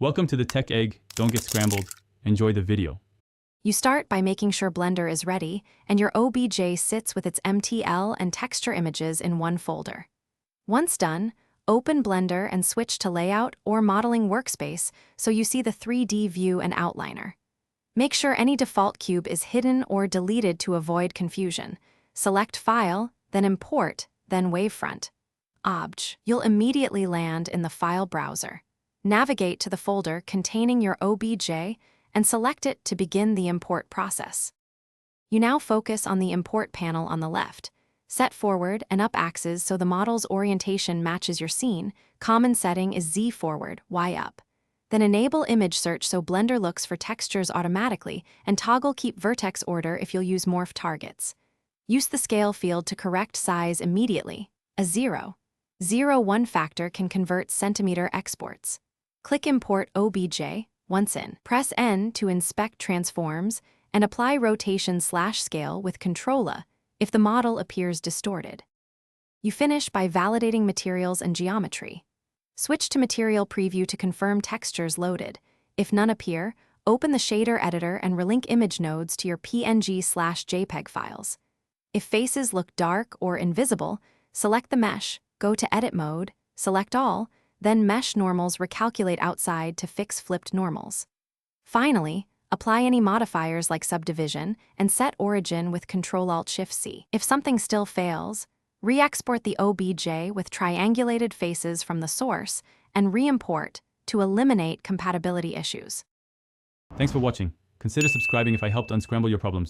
Welcome to the Tech Egg. Don't get scrambled. Enjoy the video. You start by making sure Blender is ready and your OBJ sits with its MTL and texture images in one folder. Once done, open Blender and switch to Layout or Modeling Workspace so you see the 3D view and outliner. Make sure any default cube is hidden or deleted to avoid confusion. Select File, then Import, then Wavefront. Obj. You'll immediately land in the File browser. Navigate to the folder containing your OBJ and select it to begin the import process. You now focus on the Import panel on the left. Set forward and up axes so the model's orientation matches your scene. Common setting is Z forward, Y up. Then enable image search so Blender looks for textures automatically and toggle keep vertex order if you'll use morph targets. Use the scale field to correct size immediately. A 0.01 factor can convert centimeter exports. Click Import OBJ. Once in, press N to inspect transforms and apply rotation/scale with Ctrl-A if the model appears distorted. You finish by validating materials and geometry. Switch to Material Preview to confirm textures loaded. If none appear, open the shader editor and relink image nodes to your PNG/JPEG files. If faces look dark or invisible, select the mesh, go to Edit Mode, select All, then Mesh Normals recalculate outside to fix flipped normals. Finally, apply any modifiers like subdivision and set origin with Ctrl-Alt-Shift-C. If something still fails, re-export the OBJ with triangulated faces from the source and re-import to eliminate compatibility issues. Thanks for watching. Consider subscribing if I helped unscramble your problems.